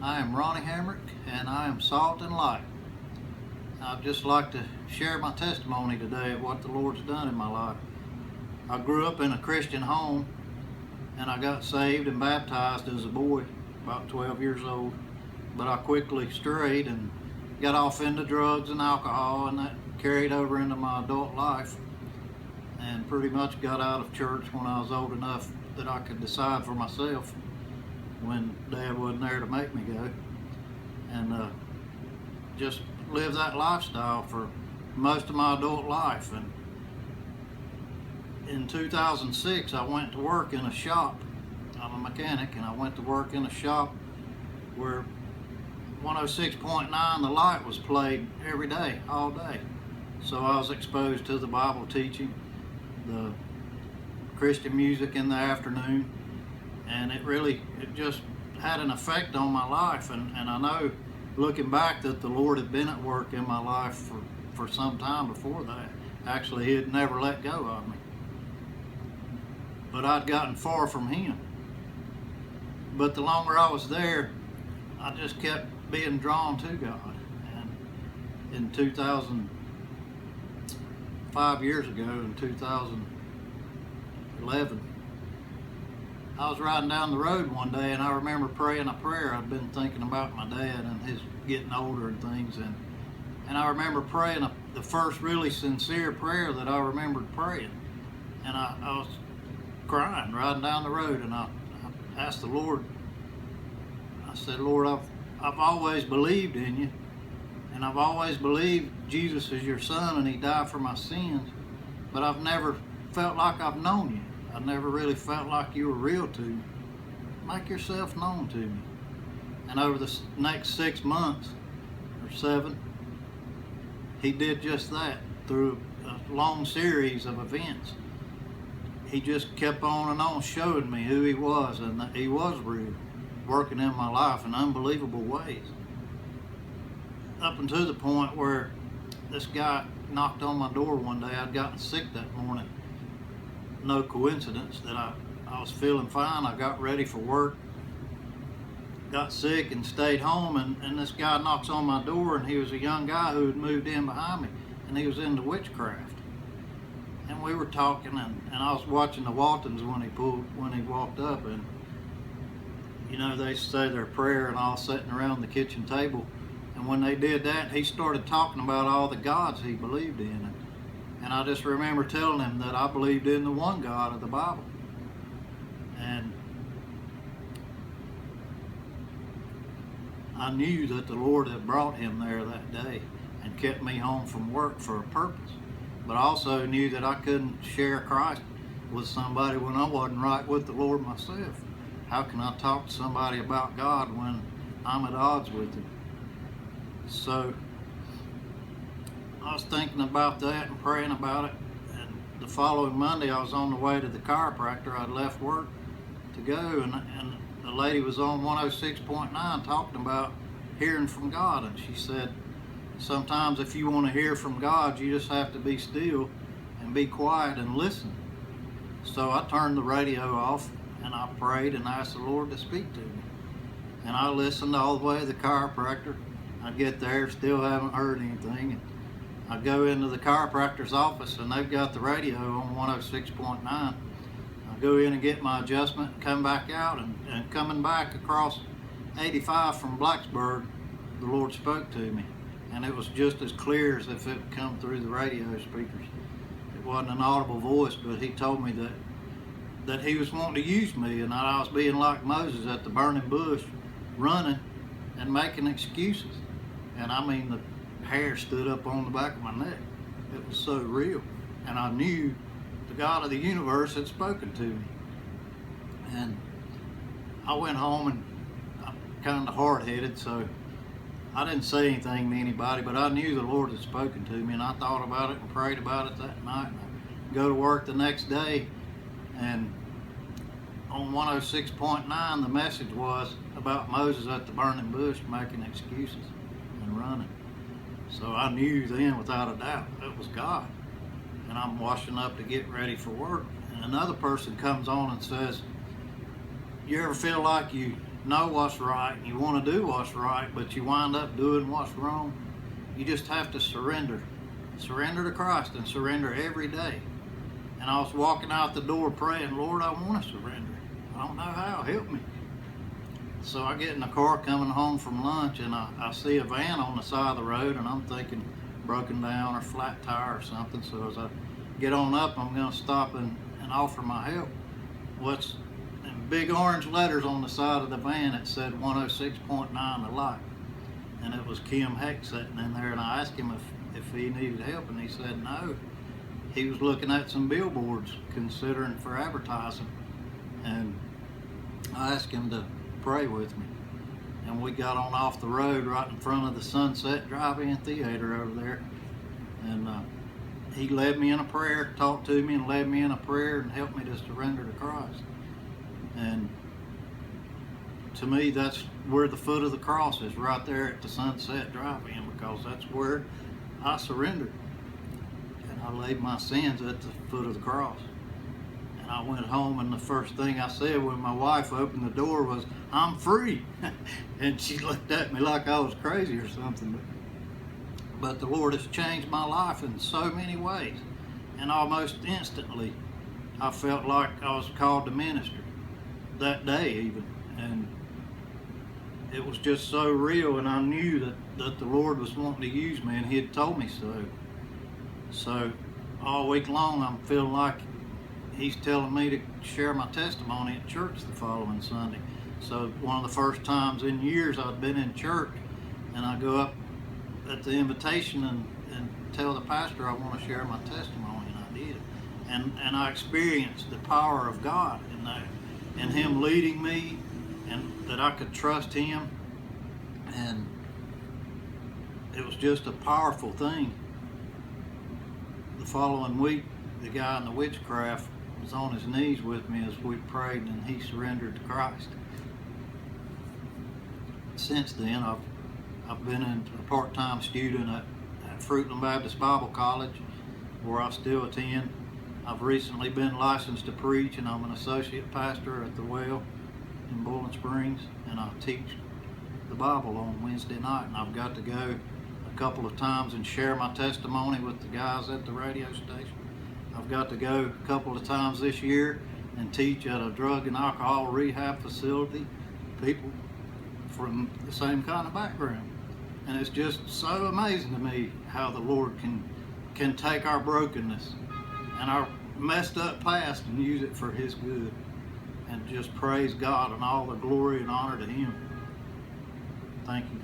I am Ronny and I am salt and light. I'd just like to share my testimony today of what the Lord's done in my life. I grew up in a Christian home and I got saved and baptized as a boy, about 12 years old. But I quickly strayed and got off into drugs and alcohol, and that carried over into my adult life, and pretty much got out of church when I was old enough that I could decide for myself when Dad wasn't there to make me go, and just lived that lifestyle for most of my adult life. And in 2006 I went to work in a shop. I'm a mechanic, and I went to work in a shop where 106.9 the light was played every day, all day. So I was exposed to the Bible teaching, the Christian music in the afternoon, and it just had an effect on my life. And I know, looking back, that the Lord had been at work in my life for some time before that. Actually, He had never let go of me, but I'd gotten far from Him. But the longer I was there, I just kept being drawn to God. And in 5 years ago, in 2011, I was riding down the road one day, and I remember praying a prayer. I'd been thinking about my dad and his getting older and things, and I remember praying the first really sincere prayer that I remembered praying. And I was crying riding down the road, and I asked the Lord, I said, Lord, I've always believed in you, and I've always believed Jesus is your son and He died for my sins, but I've never felt like I've known you. I never really felt like you were real to me. Make yourself known to me. And over the next 6 months or 7, He did just that through a long series of events. He just kept on and on showing me who He was, and that He was real, working in my life in unbelievable ways. Up until the point where this guy knocked on my door one day. I'd gotten sick that morning. No coincidence that I was feeling fine. I got ready for work, got sick, and stayed home, and this guy knocks on my door, and he was a young guy who had moved in behind me, and he was into witchcraft. And we were talking, and I was watching the Waltons when he walked up, and you know, they say their prayer and all sitting around the kitchen table. And when they did that, he started talking about all the gods he believed in. And I just remember telling him that I believed in the one God of the Bible. And I knew that the Lord had brought him there that day and kept me home from work for a purpose. But I also knew that I couldn't share Christ with somebody when I wasn't right with the Lord myself. How can I talk to somebody about God when I'm at odds with Him? So I was thinking about that and praying about it. And the following Monday, I was on the way to the chiropractor. I'd left work to go, and the lady was on 106.9 talking about hearing from God. And she said, sometimes if you want to hear from God, you just have to be still and be quiet and listen. So I turned the radio off, and I prayed and asked the Lord to speak to me. And I listened all the way to the chiropractor. I get there, still haven't heard anything. And I go into the chiropractor's office, and they've got the radio on 106.9. I go in and get my adjustment and come back out, and coming back across 85 from Blacksburg, the Lord spoke to me. And it was just as clear as if it had come through the radio speakers. It wasn't an audible voice, but He told me that He was wanting to use me, and that I was being like Moses at the burning bush, running and making excuses. And I mean, the hair stood up on the back of my neck. It was so real. And I knew the God of the universe had spoken to me. And I went home, and I'm kind of hard-headed, so I didn't say anything to anybody, but I knew the Lord had spoken to me, and I thought about it and prayed about it that night. And I go to work the next day, and on 106.9 the message was about Moses at the burning bush making excuses and running. So I knew then without a doubt it was God. And I'm washing up to get ready for work, and another person comes on and says, you ever feel like you know what's right and you want to do what's right, but you wind up doing what's wrong, you just have to surrender. Surrender to Christ and surrender every day. And I was walking out the door praying, Lord, I want to surrender. I don't know how, help me. So I get in the car coming home from lunch, and I see a van on the side of the road, and I'm thinking broken down or flat tire or something. So as I get on up, I'm going to stop and offer my help. What's in big orange letters on the side of the van, it said 106.9 The Light. And it was Kim Heck sitting in there, and I asked him if he needed help, and he said no. He was looking at some billboards considering for advertising, and I asked him to pray with me. And we got on off the road right in front of the Sunset Drive-In Theater over there, and he led me in a prayer, talked to me and led me in a prayer and helped me to surrender to Christ. And to me, that's where the foot of the cross is, right there at the Sunset Drive-In, because that's where I surrendered. And I laid my sins at the foot of the cross. And I went home, and the first thing I said when my wife opened the door was, I'm free. And she looked at me like I was crazy or something. But the Lord has changed my life in so many ways. And almost instantly, I felt like I was called to ministry. That day even. And it was just so real, and I knew that the Lord was wanting to use me, and He had told me so. So all week long, I'm feeling like He's telling me to share my testimony at church the following Sunday. So one of the first times in years I'd been in church, and I go up at the invitation and tell the pastor I want to share my testimony, and I did. And I experienced the power of God in that, and Him leading me, and that I could trust Him. And it was just a powerful thing. The following week, the guy in the witchcraft was on his knees with me as we prayed, and he surrendered to Christ. Since then, I've been a part-time student at Fruitland Baptist Bible College, where I still attend. I've recently been licensed to preach, and I'm an associate pastor at the Well in Bowling Springs, and I teach the Bible on Wednesday night, and I've got to go a couple of times and share my testimony with the guys at the radio station. I've got to go a couple of times this year and teach at a drug and alcohol rehab facility, people from the same kind of background. And it's just so amazing to me how the Lord can take our brokenness and our messed up past and use it for His good. And just praise God and all the glory and honor to Him. Thank you.